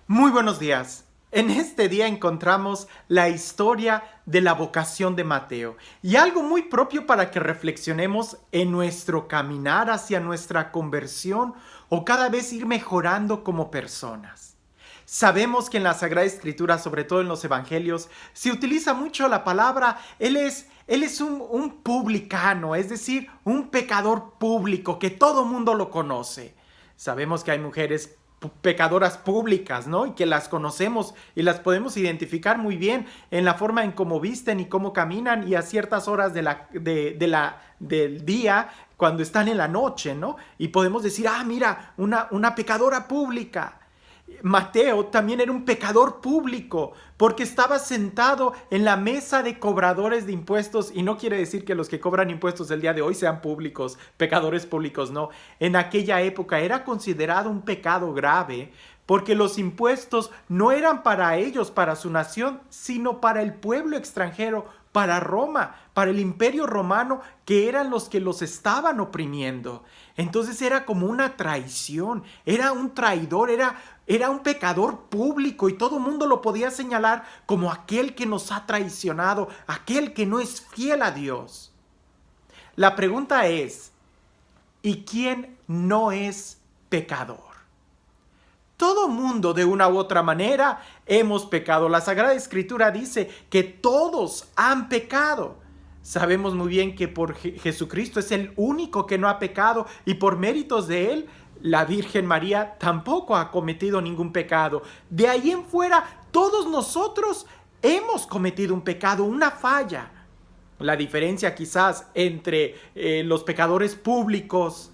Muy buenos días. En este día encontramos la historia de la vocación de Mateo y algo muy propio para que reflexionemos en nuestro caminar hacia nuestra conversión o cada vez ir mejorando como personas. Sabemos que en la Sagrada Escritura, sobre todo en los Evangelios, se utiliza mucho la palabra, él es un publicano, es decir, un pecador público que todo mundo lo conoce. Sabemos que hay mujeres pecadoras públicas, ¿no? Y que las conocemos y las podemos identificar muy bien en la forma en cómo visten y cómo caminan y a ciertas horas del día cuando están en la noche, ¿no? Y podemos decir, mira, una pecadora pública. Mateo también era un pecador público porque estaba sentado en la mesa de cobradores de impuestos, y no quiere decir que los que cobran impuestos el día de hoy sean públicos, pecadores públicos, no. En aquella época era considerado un pecado grave porque los impuestos no eran para ellos, para su nación, sino para el pueblo extranjero, para Roma, para el imperio romano, que eran los que los estaban oprimiendo. Entonces era como una traición, era un traidor, era un pecador público y todo el mundo lo podía señalar como aquel que nos ha traicionado, aquel que no es fiel a Dios. La pregunta es, ¿y quién no es pecador? Todo mundo de una u otra manera hemos pecado. La Sagrada Escritura dice que todos han pecado. Sabemos muy bien que por Jesucristo es el único que no ha pecado y por méritos de él, la Virgen María tampoco ha cometido ningún pecado. De ahí en fuera, todos nosotros hemos cometido un pecado, una falla. La diferencia quizás entre los pecadores públicos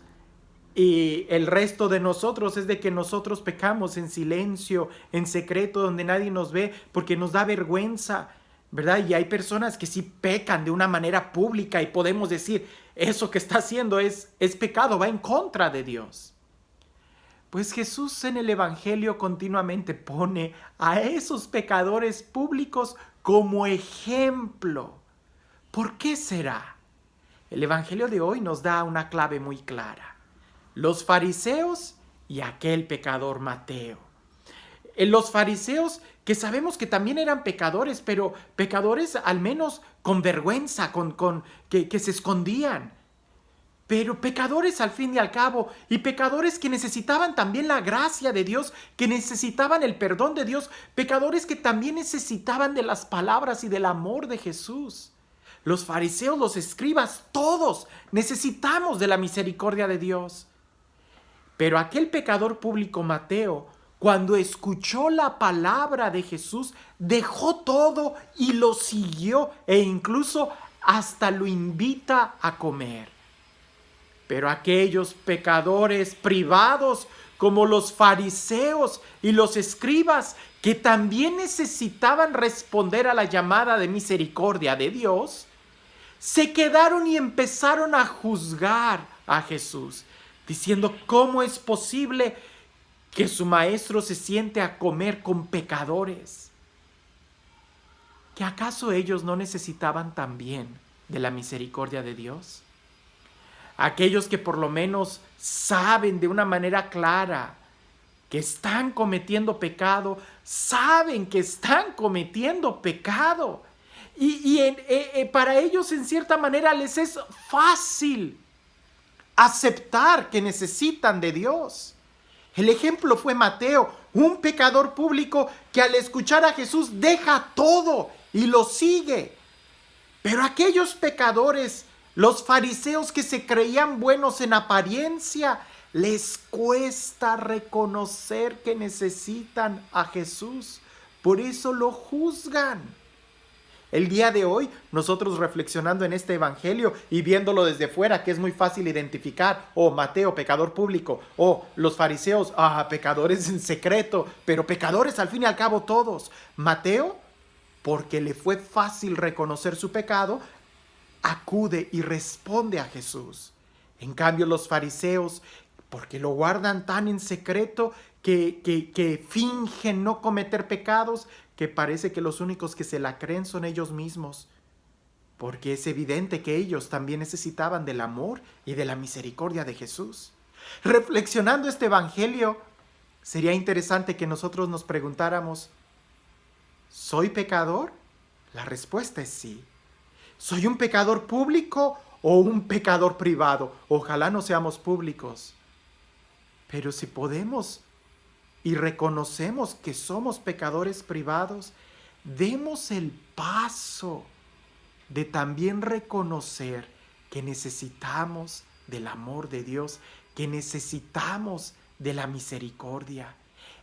y el resto de nosotros es de que nosotros pecamos en silencio, en secreto, donde nadie nos ve, porque nos da vergüenza, ¿verdad? Y hay personas que sí pecan de una manera pública y podemos decir, eso que está haciendo es pecado, va en contra de Dios. Pues Jesús en el Evangelio continuamente pone a esos pecadores públicos como ejemplo. ¿Por qué será? El Evangelio de hoy nos da una clave muy clara. Los fariseos y aquel pecador Mateo. Los fariseos que sabemos que también eran pecadores, pero pecadores al menos con vergüenza, que se escondían. Pero pecadores al fin y al cabo, y pecadores que necesitaban también la gracia de Dios, que necesitaban el perdón de Dios, pecadores que también necesitaban de las palabras y del amor de Jesús. Los fariseos, los escribas, todos necesitamos de la misericordia de Dios. Pero aquel pecador público Mateo, cuando escuchó la palabra de Jesús, dejó todo y lo siguió e incluso hasta lo invita a comer. Pero aquellos pecadores privados, como los fariseos y los escribas, que también necesitaban responder a la llamada de misericordia de Dios, se quedaron y empezaron a juzgar a Jesús, diciendo, ¿cómo es posible que su maestro se siente a comer con pecadores? ¿Que acaso ellos no necesitaban también de la misericordia de Dios? Aquellos que por lo menos saben de una manera clara que están cometiendo pecado, saben que están cometiendo pecado. Para ellos en cierta manera les es fácil aceptar que necesitan de Dios. El ejemplo fue Mateo, un pecador público que al escuchar a Jesús deja todo y lo sigue. Pero aquellos pecadores, los fariseos que se creían buenos en apariencia, les cuesta reconocer que necesitan a Jesús. Por eso lo juzgan. El día de hoy, nosotros reflexionando en este evangelio y viéndolo desde fuera, que es muy fácil identificar, Mateo, pecador público, los fariseos, pecadores en secreto, pero pecadores al fin y al cabo todos. Mateo, porque le fue fácil reconocer su pecado, acude y responde a Jesús. En cambio, los fariseos, porque lo guardan tan en secreto que fingen no cometer pecados, que parece que los únicos que se la creen son ellos mismos, porque es evidente que ellos también necesitaban del amor y de la misericordia de Jesús. Reflexionando este evangelio, Sería interesante que nosotros nos preguntáramos, ¿soy pecador? La respuesta es sí. ¿Soy un pecador público o un pecador privado? Ojalá no seamos públicos. Pero si podemos y reconocemos que somos pecadores privados, demos el paso de también reconocer que necesitamos del amor de Dios, que necesitamos de la misericordia.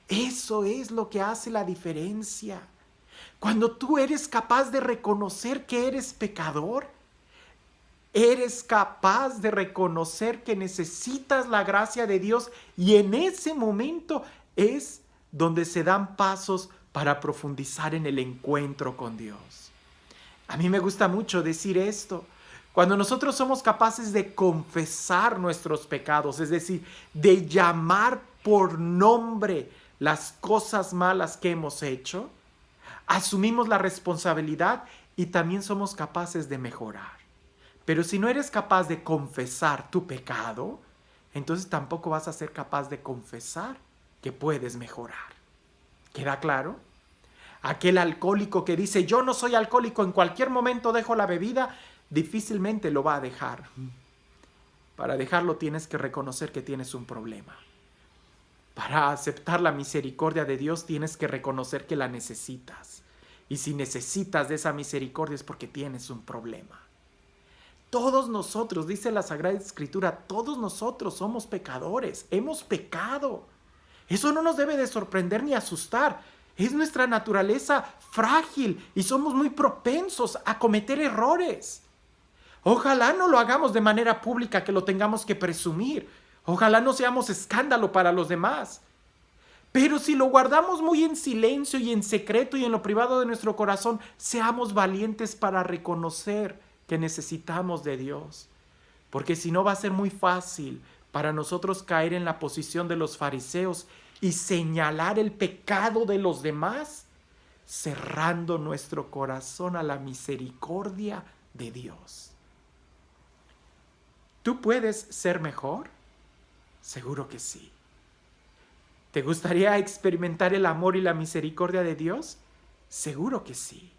Eso es lo que hace la diferencia. Cuando tú eres capaz de reconocer que eres pecador, eres capaz de reconocer que necesitas la gracia de Dios, y en ese momento es donde se dan pasos para profundizar en el encuentro con Dios. A mí me gusta mucho decir esto. Cuando nosotros somos capaces de confesar nuestros pecados, es decir, de llamar por nombre las cosas malas que hemos hecho, asumimos la responsabilidad y también somos capaces de mejorar. Pero si no eres capaz de confesar tu pecado, entonces tampoco vas a ser capaz de confesar que puedes mejorar. ¿Queda claro? Aquel alcohólico que dice, yo no soy alcohólico, en cualquier momento dejo la bebida, difícilmente lo va a dejar. Para dejarlo tienes que reconocer que tienes un problema. Para aceptar la misericordia de Dios tienes que reconocer que la necesitas. Y si necesitas de esa misericordia es porque tienes un problema. Todos nosotros, dice la Sagrada Escritura, todos nosotros somos pecadores, hemos pecado. Eso no nos debe de sorprender ni asustar. Es nuestra naturaleza frágil y somos muy propensos a cometer errores. Ojalá no lo hagamos de manera pública, que lo tengamos que presumir. Ojalá no seamos escándalo para los demás. Pero si lo guardamos muy en silencio y en secreto y en lo privado de nuestro corazón, seamos valientes para reconocer que necesitamos de Dios. Porque si no, va a ser muy fácil para nosotros caer en la posición de los fariseos y señalar el pecado de los demás, cerrando nuestro corazón a la misericordia de Dios. ¿Tú puedes ser mejor? Seguro que sí. ¿Te gustaría experimentar el amor y la misericordia de Dios? Seguro que sí.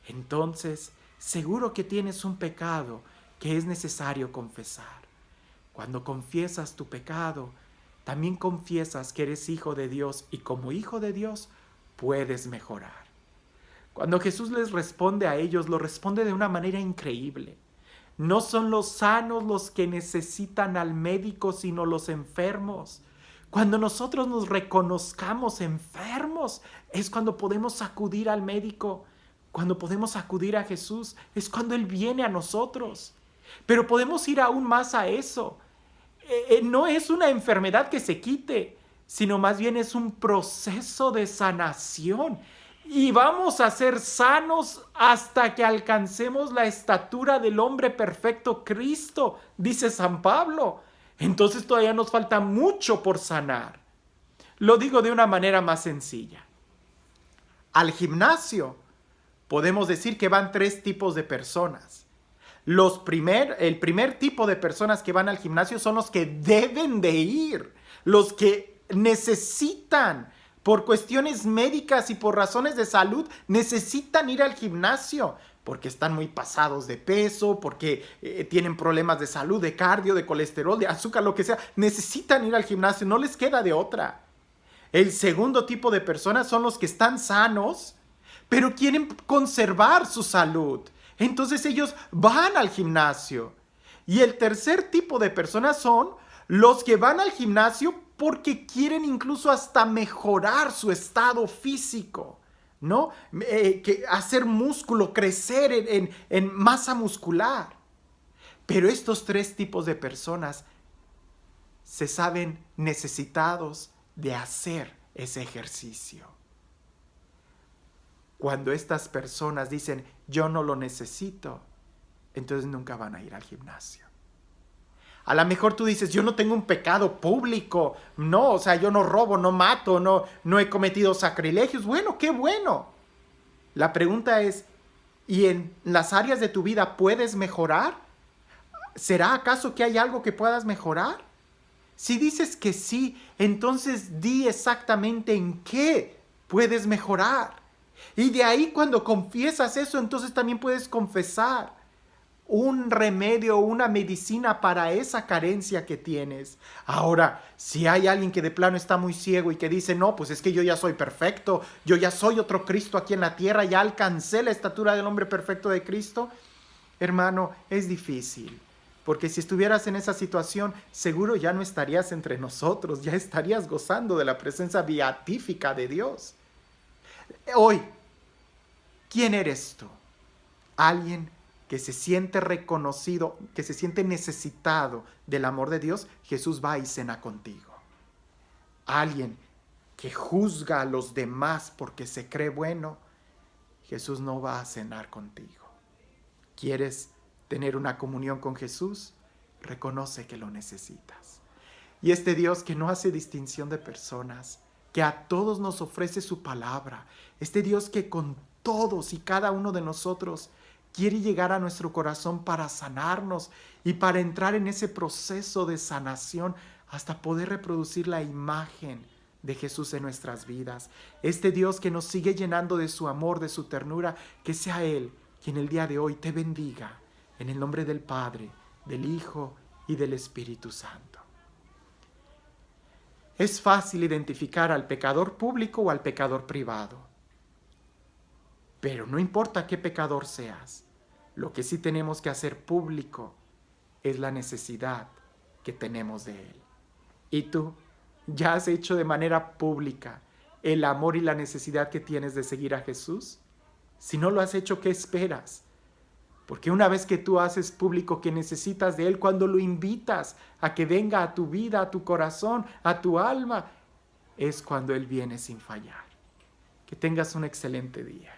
Entonces, seguro que tienes un pecado que es necesario confesar. Cuando confiesas tu pecado, también confiesas que eres hijo de Dios, y como hijo de Dios puedes mejorar. Cuando Jesús les responde a ellos, lo responde de una manera increíble. No son los sanos los que necesitan al médico, sino los enfermos. Cuando nosotros nos reconozcamos enfermos, es cuando podemos acudir al médico. Cuando podemos acudir a Jesús, es cuando Él viene a nosotros. Pero podemos ir aún más a eso. No es una enfermedad que se quite, sino más bien es un proceso de sanación. Y vamos a ser sanos hasta que alcancemos la estatura del hombre perfecto, Cristo, dice San Pablo. Entonces todavía nos falta mucho por sanar. Lo digo de una manera más sencilla. Al gimnasio podemos decir que van 3 tipos de personas. El primer tipo de personas que van al gimnasio son los que deben de ir, los que necesitan, por cuestiones médicas y por razones de salud, necesitan ir al gimnasio porque están muy pasados de peso, porque tienen problemas de salud, de cardio, de colesterol, de azúcar, lo que sea. Necesitan ir al gimnasio, no les queda de otra. El segundo tipo de personas son los que están sanos, pero quieren conservar su salud. Entonces ellos van al gimnasio. Y el tercer tipo de personas son los que van al gimnasio porque quieren incluso hasta mejorar su estado físico, ¿no? Hacer músculo, crecer en masa muscular. Pero estos 3 tipos de personas se saben necesitados de hacer ese ejercicio. Cuando estas personas dicen, yo no lo necesito, entonces nunca van a ir al gimnasio. A lo mejor tú dices, yo no tengo un pecado público, no, o sea, yo no robo, no mato, no he cometido sacrilegios. Bueno, qué bueno. La pregunta es, ¿y en las áreas de tu vida puedes mejorar? ¿Será acaso que hay algo que puedas mejorar? Si dices que sí, entonces di exactamente en qué puedes mejorar. Y de ahí cuando confiesas eso, entonces también puedes confesar un remedio, una medicina para esa carencia que tienes. Ahora, si hay alguien que de plano está muy ciego y que dice, no, pues es que yo ya soy perfecto, yo ya soy otro Cristo aquí en la tierra, ya alcancé la estatura del hombre perfecto de Cristo, hermano, es difícil. Porque si estuvieras en esa situación, seguro ya no estarías entre nosotros, ya estarías gozando de la presencia beatífica de Dios. Hoy, ¿quién eres tú? Alguien que se siente reconocido, que se siente necesitado del amor de Dios, Jesús va y cena contigo. Alguien que juzga a los demás porque se cree bueno, Jesús no va a cenar contigo. ¿Quieres tener una comunión con Jesús? Reconoce que lo necesitas. Y este Dios que no hace distinción de personas, que a todos nos ofrece su palabra, este Dios que con todos y cada uno de nosotros quiere llegar a nuestro corazón para sanarnos y para entrar en ese proceso de sanación hasta poder reproducir la imagen de Jesús en nuestras vidas. Este Dios que nos sigue llenando de su amor, de su ternura, que sea Él quien el día de hoy te bendiga en el nombre del Padre, del Hijo y del Espíritu Santo. Es fácil identificar al pecador público o al pecador privado. Pero no importa qué pecador seas, lo que sí tenemos que hacer público es la necesidad que tenemos de Él. ¿Y tú ya has hecho de manera pública el amor y la necesidad que tienes de seguir a Jesús? Si no lo has hecho, ¿qué esperas? Porque una vez que tú haces público que necesitas de Él, cuando lo invitas a que venga a tu vida, a tu corazón, a tu alma, es cuando Él viene sin fallar. Que tengas un excelente día.